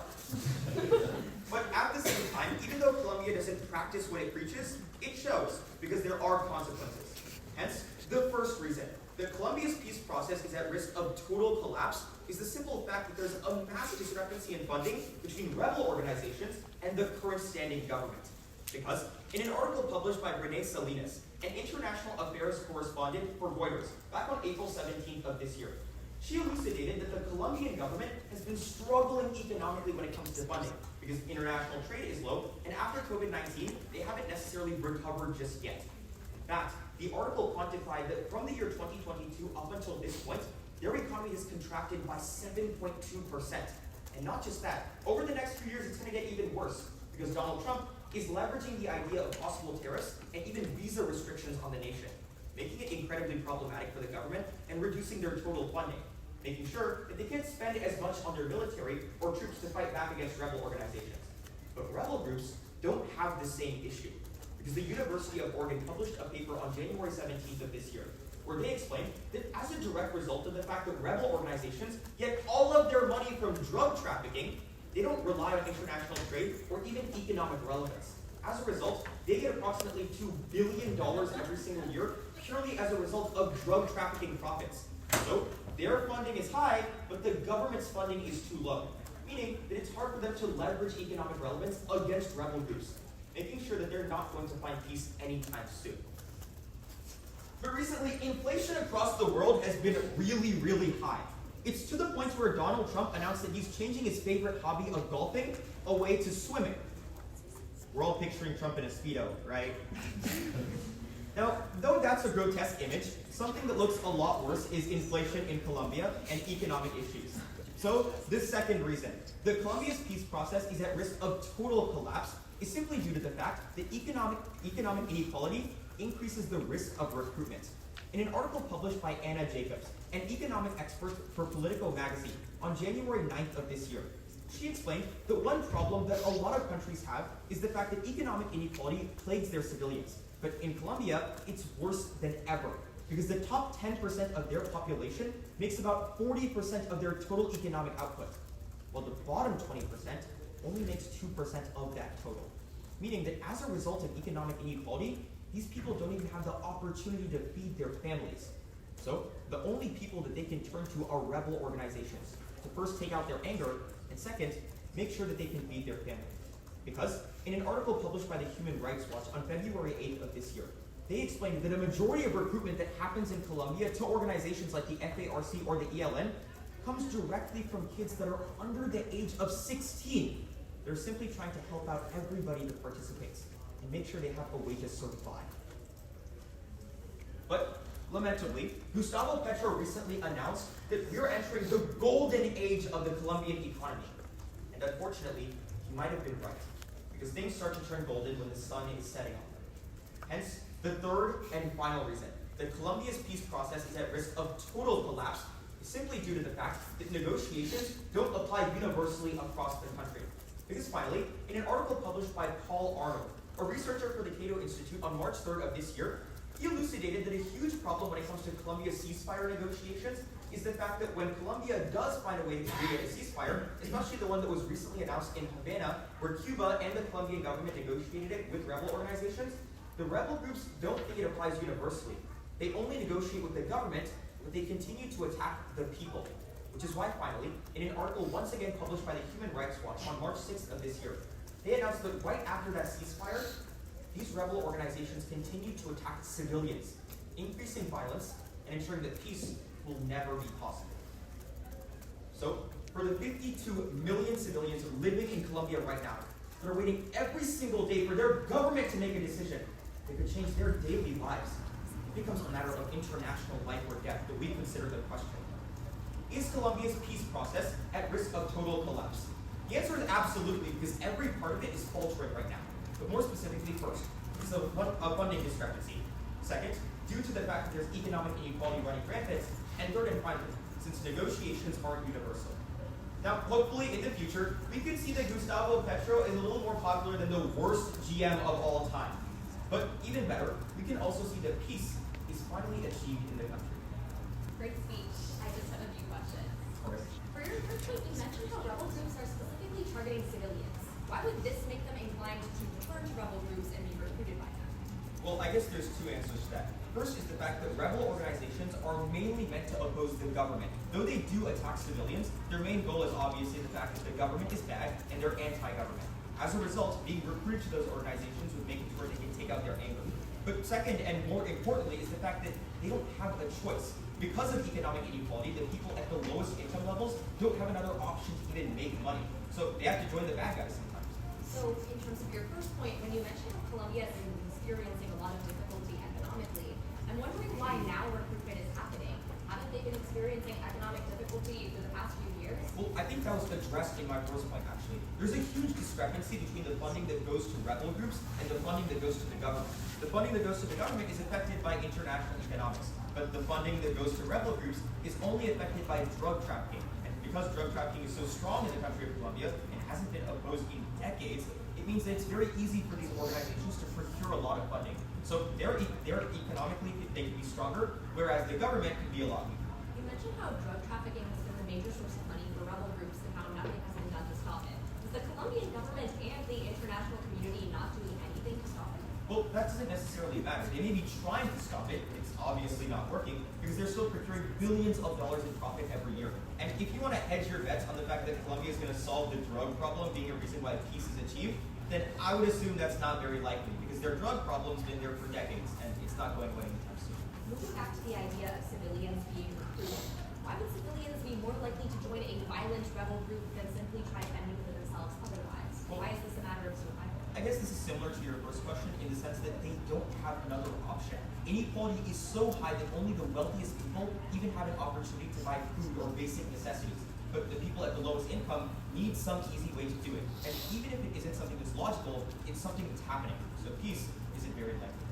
But at the same time, even though Colombia doesn't practice what it preaches, it shows, because there are consequences. Hence, the first reason that Colombia's peace process is at risk of total collapse is the simple fact that there's a massive discrepancy in funding between rebel organizations and the current standing government. Because in an article published by Renee Salinas, an international affairs correspondent for Reuters, back on April 17th of this year, she elucidated that the Colombian government has been struggling economically when it comes to funding because international trade is low, and after COVID-19, they haven't necessarily recovered just yet. In fact, the article quantified that from the year 2022 up until this point, their economy has contracted by 7.2%. And not just that, over the next few years, it's going to get even worse because Donald Trump is leveraging the idea of possible tariffs and even visa restrictions on the nation, making it incredibly problematic for the government and reducing their total funding, making sure that they can't spend as much on their military or troops to fight back against rebel organizations. But rebel groups don't have the same issue, because the University of Oregon published a paper on January 17th of this year, where they explained that as a direct result of the fact that rebel organizations get all of their money from drug trafficking, they don't rely on international trade or even economic relevance. As a result, they get approximately $2 billion every single year purely as a result of drug trafficking profits. So their funding is high, but the government's funding is too low, meaning that it's hard for them to leverage economic relevance against rebel groups, making sure that they're not going to find peace anytime soon. But recently, inflation across the world has been really, really high. It's to the point where Donald Trump announced that he's changing his favorite hobby of golfing away to swimming. We're all picturing Trump in a Speedo, right? Now, though that's a grotesque image, something that looks a lot worse is inflation in Colombia and economic issues. So, this second reason, that Colombia's peace process is at risk of total collapse is simply due to the fact that economic inequality increases the risk of recruitment. In an article published by Anna Jacobs, an economic expert for Politico magazine, on January 9th of this year, she explained that one problem that a lot of countries have is the fact that economic inequality plagues their civilians. But in Colombia, it's worse than ever, because the top 10% of their population makes about 40% of their total economic output, while the bottom 20% only makes 2% of that total. Meaning that as a result of economic inequality, these people don't even have the opportunity to feed their families. So the only people that they can turn to are rebel organizations to first take out their anger, and second, make sure that they can feed their family. Because in an article published by the Human Rights Watch on February 8th of this year, They explained that a majority of recruitment that happens in Colombia to organizations like the FARC or the ELN comes directly from kids that are under the age of 16. They're simply trying to help out everybody that participates and make sure they have a way to survive. But lamentably, Gustavo Petro recently announced that we're entering the golden age of the Colombian economy. And unfortunately, he might have been right, because things start to turn golden when the sun is setting on them. Hence, the third and final reason that Colombia's peace process is at risk of total collapse is simply due to the fact that negotiations don't apply universally across the country. Because finally, in an article published by Paul Arnold, a researcher for the Cato Institute on March 3rd of this year, he elucidated that a huge problem when it comes to Colombia's ceasefire negotiations is the fact that when Colombia does find a way to agree at a ceasefire, especially the one that was recently announced in Havana, where Cuba and the Colombian government negotiated it with rebel organizations, the rebel groups don't think it applies universally. They only negotiate with the government, but they continue to attack the people. Which is why finally, in an article once again published by the Human Rights Watch on March 6th of this year, they announced that right after that ceasefire, these rebel organizations continue to attack civilians, increasing violence and ensuring that peace will never be possible. So, for the 52 million civilians living in Colombia right now, that are waiting every single day for their government to make a decision that could change their daily lives, it becomes a matter of international life or death that we consider the question. Is Colombia's peace process at risk of total collapse? The answer is absolutely, because every part of it is faltering right now. But more specifically, first, is a funding discrepancy. Second, due to the fact that there's economic inequality running rampant. And third and finally, since negotiations aren't universal. Now, hopefully in the future, we can see that Gustavo Petro is a little more popular than the worst GM of all time. But even better, we can also see that peace is finally achieved in the country. Great speech. I just have a few questions. Of course. For your first point, you mentioned how rebel groups are specifically targeting civilians. Why would this make them inclined to return to rebel groups and be recruited by them? Well, I guess there's two answers to that. First is the fact that rebel organizations are mainly meant to oppose the government. Though they do attack civilians, their main goal is obviously the fact that the government is bad and they're anti-government. As a result, being recruited to those organizations would make it where they can take out their anger. But second, and more importantly, is the fact that they don't have a choice. Because of economic inequality, the people at the lowest income levels don't have another option to even make money. So they have to join the bad guys sometimes. So, in terms of your first point, when you mentioned Colombia is experiencing a lot of difficulty economically, I'm wondering why now recruitment is happening. Haven't they been experiencing economic difficulty for the past few years? Well, I think that was addressed in my first point, actually. There's a huge discrepancy between the funding that goes to rebel groups and the funding that goes to the government. The funding that goes to the government is affected by international economics, but the funding that goes to rebel groups is only affected by drug trafficking. And because drug trafficking is so strong in the country of Colombia and hasn't been opposed in decades, it means that it's very easy for these organizations to procure a lot of funding. So they're economically, they can be stronger, whereas the government can be a lot weaker. You mentioned how drug trafficking has been a major source of money for rebel groups and how nothing has been done to stop it. Is the Colombian government and the international community not doing anything to stop it? Well, that doesn't necessarily matter. They may be trying to stop it, but it's obviously not working because they're still procuring billions of dollars in profit every year. And if you want to hedge your bets on the fact that Colombia is going to solve the drug problem being a reason why peace is achieved, then I would assume that's not very likely because their drug problem's been there for decades and it's not going away anytime soon. Moving back to the idea of civilians being recruited, why would civilians be more likely to join a violent rebel group than simply try fending for themselves otherwise? Well, Why is this a matter of survival? I guess this is similar to your first question in the sense that they don't have another option. Inequality is so high that only the wealthiest people even have an opportunity to buy food or basic necessities. But the people at the lowest income need some easy way to do it. And even if it isn't something that's logical, it's something that's happening. So peace isn't very likely.